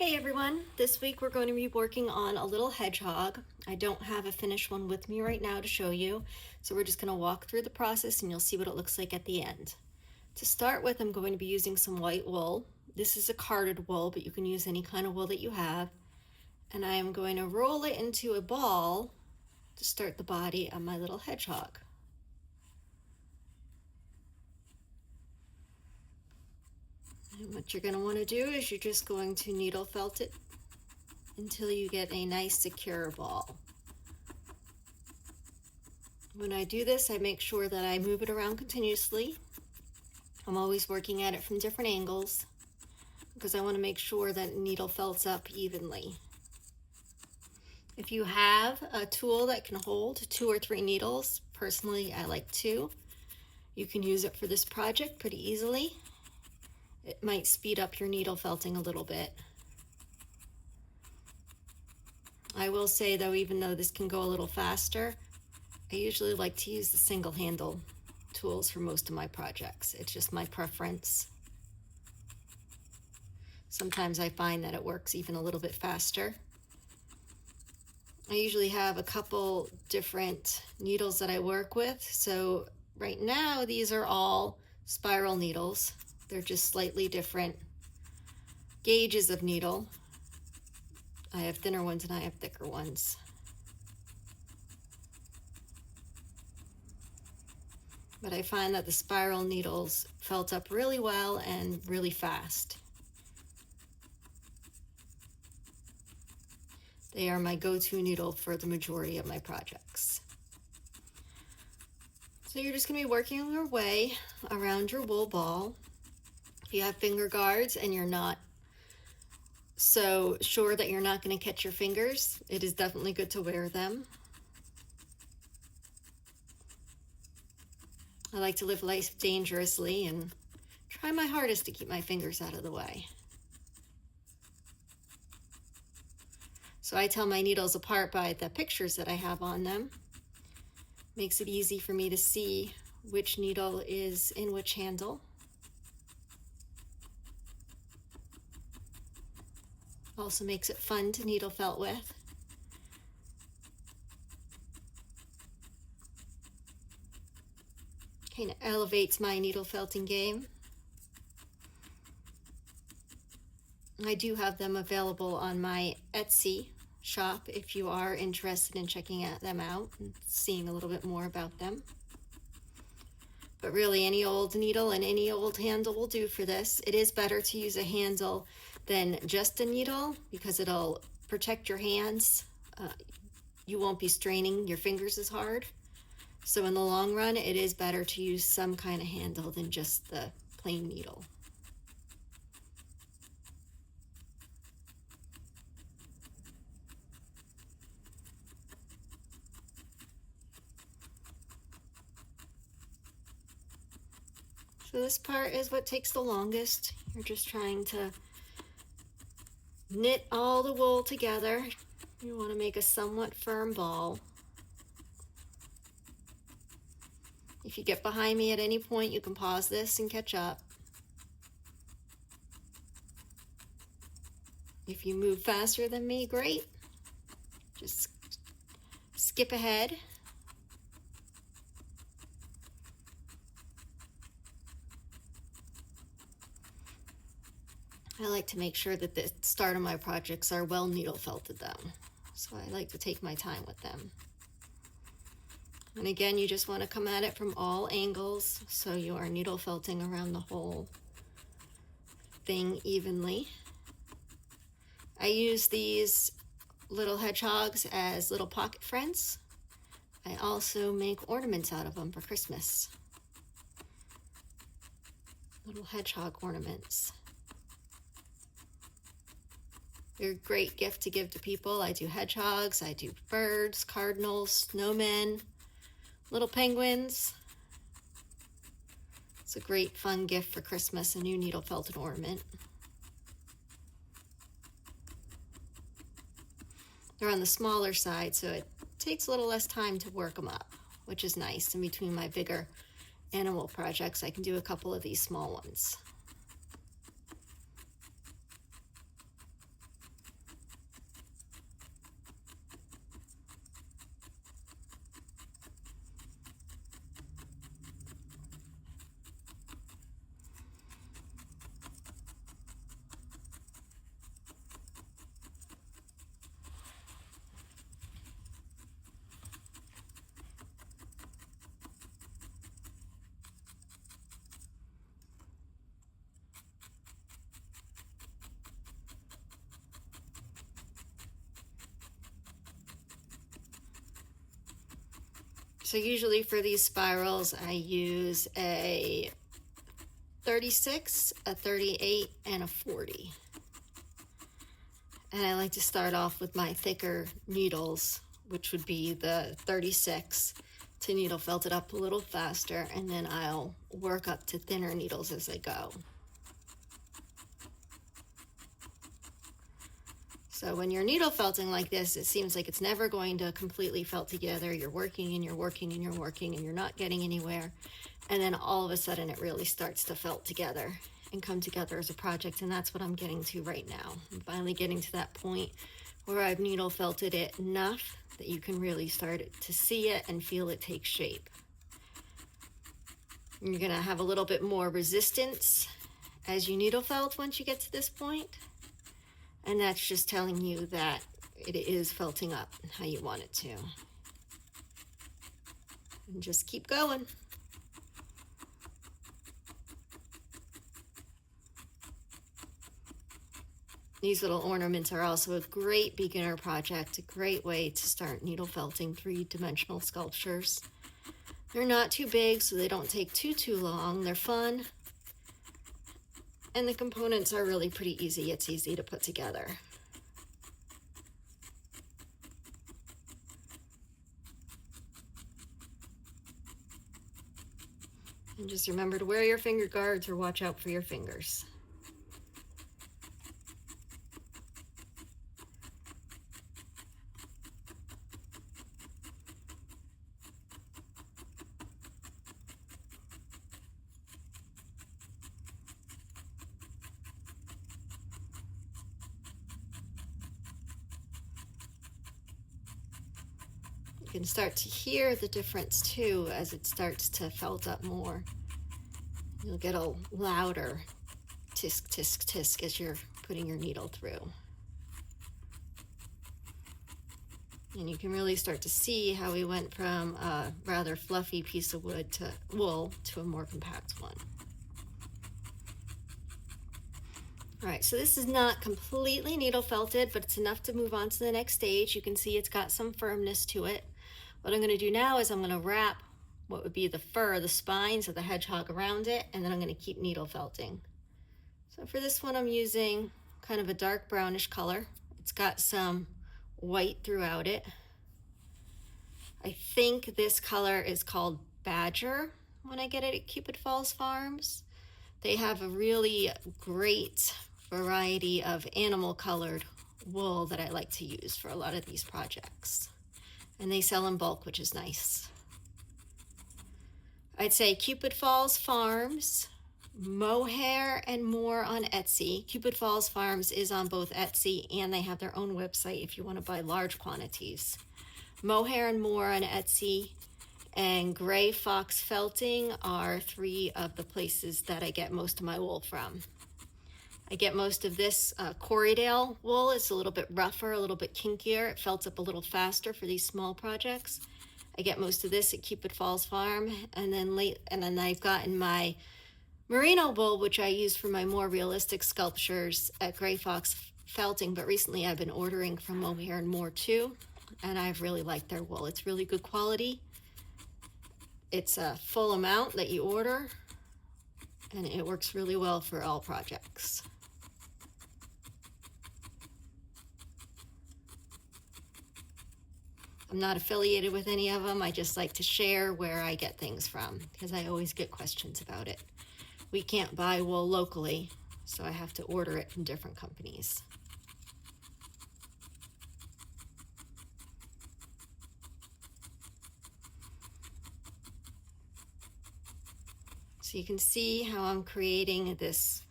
Hey everyone, this week we're going to be working on a little hedgehog. I don't have a finished one with me right now to show you, so we're just going to walk through the process and you'll see what it looks like at the end. To start with, I'm going to be using some white wool. This is a carded wool, but you can use any kind of wool that you have. And I am going to roll it into a ball to start the body of my little hedgehog. And what you're going to want to do is you're just going to needle felt it until you get a nice secure ball. When I do this, I make sure that I move it around continuously. I'm always working at it from different angles because I want to make sure that needle felts up evenly. If you have a tool that can hold 2 or 3 needles, personally I like 2, you can use it for this project pretty easily. It might speed up your needle felting a little bit. I will say though, even though this can go a little faster, I usually like to use the single handle tools for most of my projects. It's just my preference. Sometimes I find that it works even a little bit faster. I usually have a couple different needles that I work with. So right now, these are all spiral needles. They're just slightly different gauges of needle. I have thinner ones and I have thicker ones. But I find that the spiral needles felt up really well and really fast. They are my go-to needle for the majority of my projects. So you're just going to be working your way around your wool ball. If you have finger guards and you're not so sure that you're not going to catch your fingers, it is definitely good to wear them. I like to live life dangerously and try my hardest to keep my fingers out of the way. So I tell my needles apart by the pictures that I have on them. Makes it easy for me to see which needle is in which handle. Also makes it fun to needle felt with. Kind of elevates my needle felting game. I do have them available on my Etsy shop if you are interested in checking them out and seeing a little bit more about them. But really, any old needle and any old handle will do for this. It is better to use a handle than just a needle because it'll protect your hands. You won't be straining your fingers as hard. So in the long run, it is better to use some kind of handle than just the plain needle. So this part is what takes the longest. You're just trying to knit all the wool together. You want to make a somewhat firm ball. If you get behind me at any point, you can pause this and catch up. If you move faster than me, great. Just skip ahead. I like to make sure that the start of my projects are well needle felted though. So I like to take my time with them. And again, you just want to come at it from all angles so you are needle felting around the whole thing evenly. I use these little hedgehogs as little pocket friends. I also make ornaments out of them for Christmas. Little hedgehog ornaments. They're a great gift to give to people. I do hedgehogs, I do birds, cardinals, snowmen, little penguins. It's a great fun gift for Christmas, a new needle felted ornament. They're on the smaller side, so it takes a little less time to work them up, which is nice. In between my bigger animal projects, I can do a couple of these small ones. So usually for these spirals, I use a 36, a 38, and a 40. And I like to start off with my thicker needles, which would be the 36, to needle felt it up a little faster, and then I'll work up to thinner needles as I go. So when you're needle felting like this, it seems like it's never going to completely felt together. You're working and you're working and you're working and you're not getting anywhere. And then all of a sudden it really starts to felt together and come together as a project. And that's what I'm getting to right now. I'm finally getting to that point where I've needle felted it enough that you can really start to see it and feel it take shape. And you're gonna have a little bit more resistance as you needle felt once you get to this point. And that's just telling you that it is felting up how you want it to. And just keep going. These little ornaments are also a great beginner project, a great way to start needle felting three-dimensional sculptures. They're not too big, so they don't take too long. They're fun. And the components are really pretty easy. It's easy to put together. And just remember to wear your finger guards or watch out for your fingers. You can start to hear the difference too as it starts to felt up more. You'll get a louder tisk, tisk, tisk as you're putting your needle through. And you can really start to see how we went from a rather fluffy piece of wood to wool to a more compact one. All right, so this is not completely needle felted, but it's enough to move on to the next stage. You can see it's got some firmness to it. What I'm going to do now is I'm going to wrap what would be the fur, the spines of the hedgehog around it, and then I'm going to keep needle felting. So for this one, I'm using kind of a dark brownish color. It's got some white throughout it. I think this color is called Badger when I get it at Cupid Falls Farms. They have a really great variety of animal colored wool that I like to use for a lot of these projects. And they sell in bulk, which is nice. I'd say Cupid Falls Farms, Mohair and More on Etsy. Cupid Falls Farms is on both Etsy and they have their own website if you want to buy large quantities. Mohair and More on Etsy and Gray Fox Felting are three of the places that I get most of my wool from. I get most of this Corriedale wool. It's a little bit rougher, a little bit kinkier. It felts up a little faster for these small projects. I get most of this at Cupid Falls Farm, and then I've gotten my merino wool, which I use for my more realistic sculptures at Gray Fox Felting. But recently, I've been ordering from Mohair and More too, and I've really liked their wool. It's really good quality. It's a full amount that you order, and it works really well for all projects. I'm not affiliated with any of them. I just like to share where I get things from because I always get questions about it. We can't buy wool locally, so I have to order it from different companies. So you can see how I'm creating this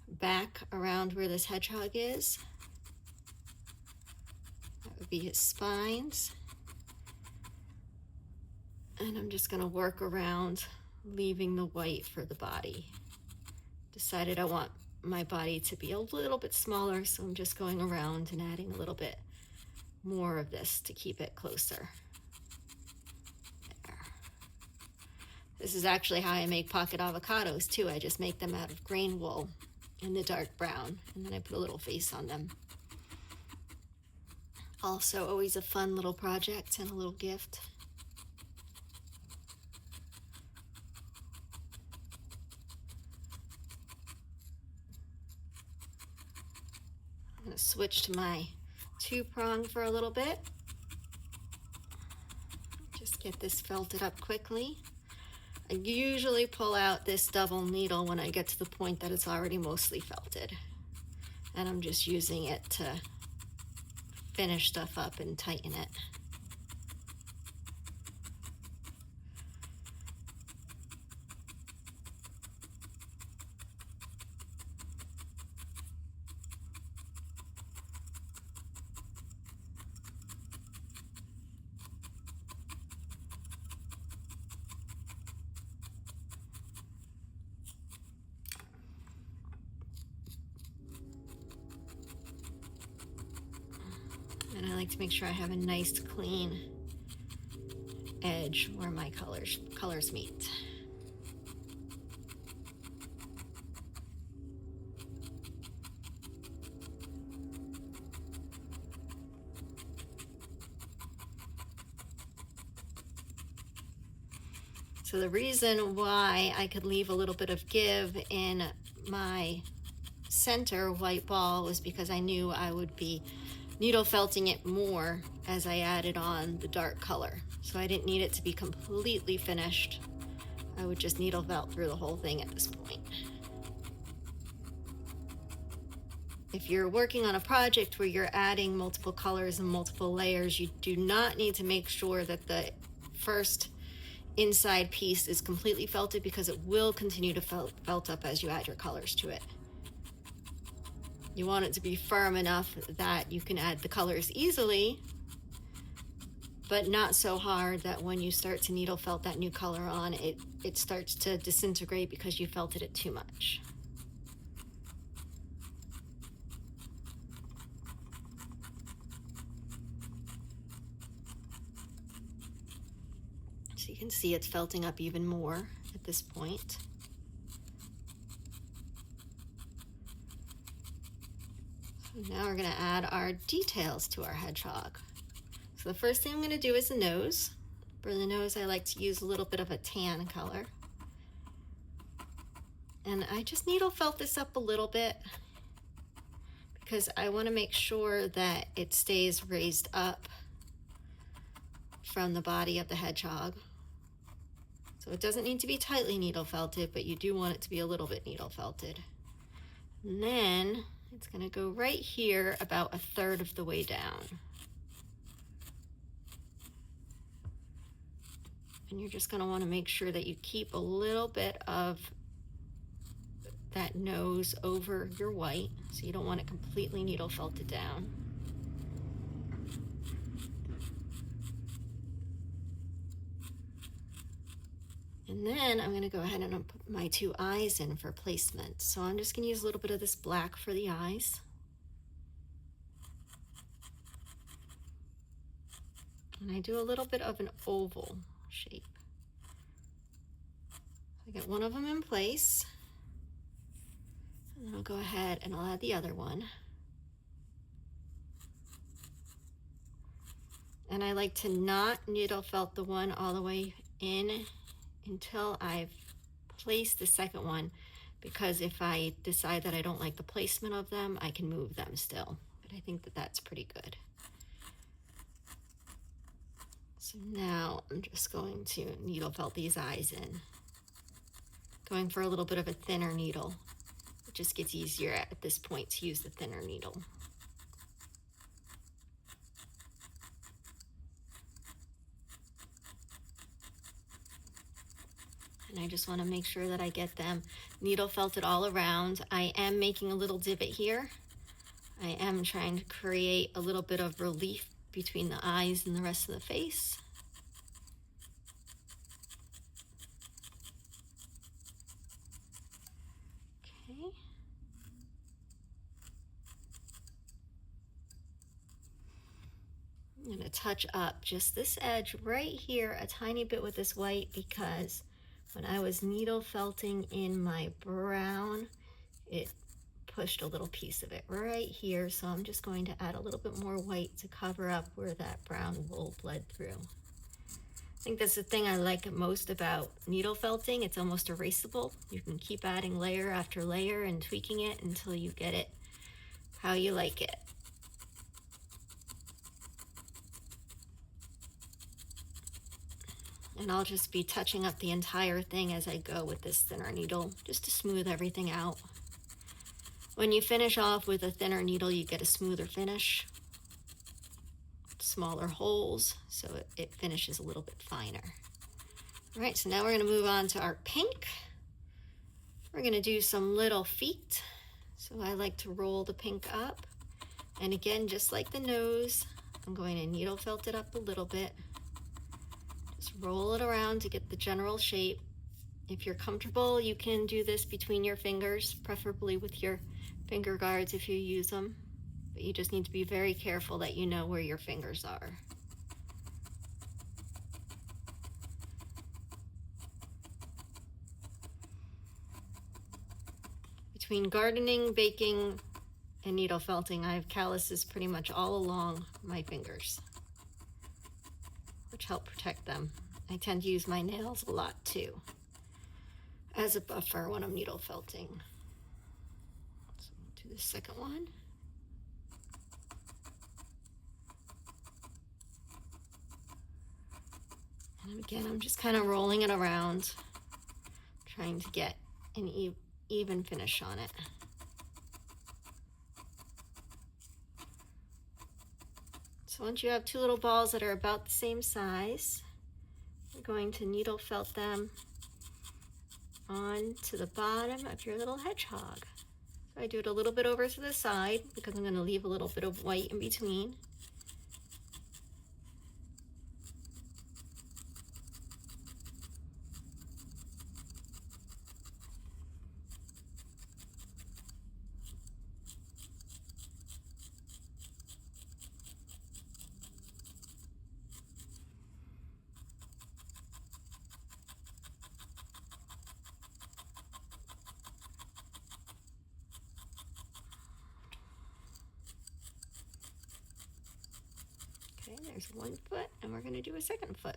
back around where this hedgehog is. That would be his spines. And I'm just going to work around, leaving the white for the body. Decided I want my body to be a little bit smaller, so I'm just going around and adding a little bit more of this to keep it closer. There. This is actually how I make pocket avocados too. I just make them out of grain wool in the dark brown, and then I put a little face on them. Also, always a fun little project and a little gift. I'm going to switch to my 2-prong for a little bit. Just get this felted up quickly. I usually pull out this double needle when I get to the point that it's already mostly felted. And I'm just using it to finish stuff up and tighten it. And I like to make sure I have a nice clean edge where my colors meet. So the reason why I could leave a little bit of give in my center white ball was because I knew I would be needle felting it more as I added on the dark color. So I didn't need it to be completely finished. I would just needle felt through the whole thing at this point. If you're working on a project where you're adding multiple colors and multiple layers, you do not need to make sure that the first inside piece is completely felted, because it will continue to felt up as you add your colors to it. You want it to be firm enough that you can add the colors easily, but not so hard that when you start to needle felt that new color on, it starts to disintegrate because you felted it too much. So you can see it's felting up even more at this point. Now we're going to add our details to our hedgehog. So the first thing I'm going to do is the nose. For the nose, I like to use a little bit of a tan color. And I just needle felt this up a little bit because I want to make sure that it stays raised up from the body of the hedgehog. So it doesn't need to be tightly needle felted, but you do want it to be a little bit needle felted. And then it's going to go right here about 1/3 of the way down. And you're just going to want to make sure that you keep a little bit of that nose over your white, so you don't want it completely needle felted down. And then I'm going to go ahead and put my 2 eyes in for placement. So I'm just going to use a little bit of this black for the eyes. And I do a little bit of an oval shape. I get one of them in place. And then I'll go ahead and I'll add the other one. And I like to not needle felt the one all the way in until I've placed the second one, because if I decide that I don't like the placement of them, I can move them still. But I think that that's pretty good. So now I'm just going to needle felt these eyes in, going for a little bit of a thinner needle. It just gets easier at this point to use the thinner needle. And I just want to make sure that I get them needle felted all around. I am making a little divot here. I am trying to create a little bit of relief between the eyes and the rest of the face. Okay. I'm going to touch up just this edge right here a tiny bit with this white, because when I was needle felting in my brown, it pushed a little piece of it right here. So I'm just going to add a little bit more white to cover up where that brown wool bled through. I think that's the thing I like most about needle felting. It's almost erasable. You can keep adding layer after layer and tweaking it until you get it how you like it. And I'll just be touching up the entire thing as I go with this thinner needle, just to smooth everything out. When you finish off with a thinner needle, you get a smoother finish, smaller holes, so it finishes a little bit finer. All right, so now we're gonna move on to our pink. We're gonna do some little feet. So I like to roll the pink up. And again, just like the nose, I'm going to needle felt it up a little bit. Just roll it around to get the general shape. If you're comfortable, you can do this between your fingers, preferably with your finger guards if you use them. But you just need to be very careful that you know where your fingers are. Between gardening, baking, and needle felting, I have calluses pretty much all along my fingers, which help protect them. I tend to use my nails a lot too, as a buffer when I'm needle felting. So we'll do the second one. And again, I'm just kind of rolling it around, trying to get an even finish on it. So once you have two little balls that are about the same size, you're going to needle felt them on to the bottom of your little hedgehog. So I do it a little bit over to the side because I'm going to leave a little bit of white in between. Okay, there's one foot, and we're going to do a second foot.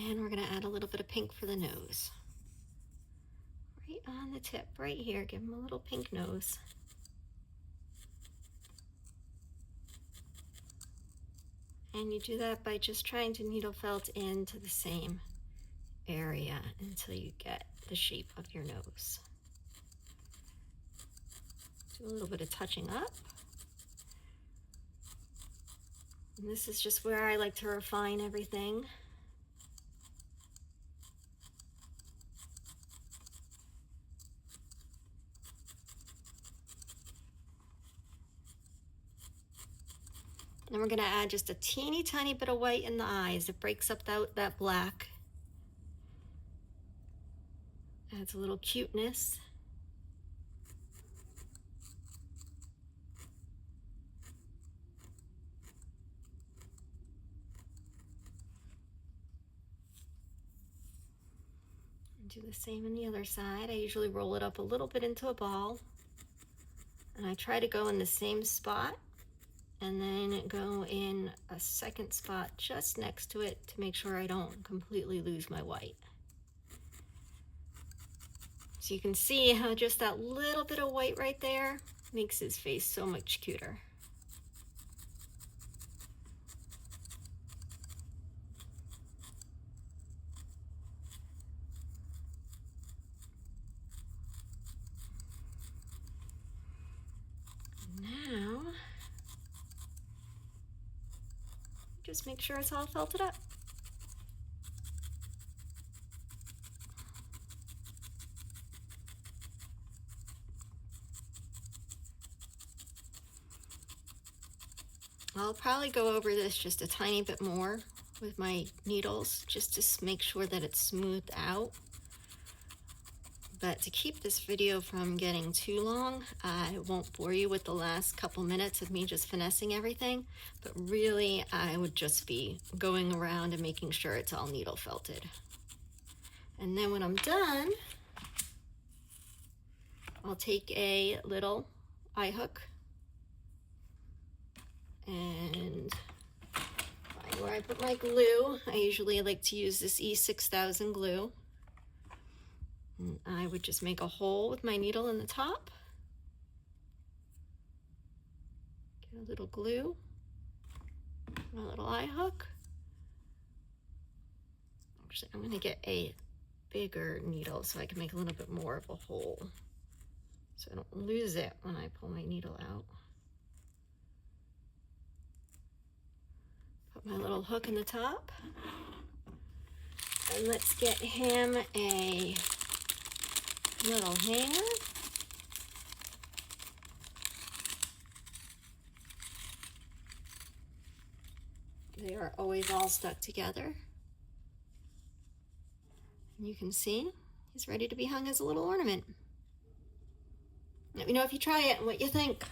And we're going to add a little bit of pink for the nose. Right on the tip, right here, give him a little pink nose. And you do that by just trying to needle felt into the same area until you get the shape of your nose. Do a little bit of touching up. And this is just where I like to refine everything. And we're going to add just a teeny tiny bit of white in the eyes. It breaks up that black. Adds a little cuteness. And do the same on the other side. I usually roll it up a little bit into a ball. And I try to go in the same spot and then go in a second spot just next to it to make sure I don't completely lose my white. So you can see how just that little bit of white right there makes his face so much cuter. Now, just make sure it's all felted up. I'll probably go over this just a tiny bit more with my needles, just to make sure that it's smoothed out. But to keep this video from getting too long, I won't bore you with the last couple minutes of me just finessing everything, but really I would just be going around and making sure it's all needle felted. And then when I'm done, I'll take a little eye hook and find where I put my glue. I usually like to use this E6000 glue. And I would just make a hole with my needle in the top. Get a little glue, my little eye hook. Actually, I'm gonna get a bigger needle so I can make a little bit more of a hole, so I don't lose it when I pull my needle out. Put my little hook in the top, and let's get him a little hanger. They are always all stuck together. And you can see he's ready to be hung as a little ornament. Let me know if you try it and what you think.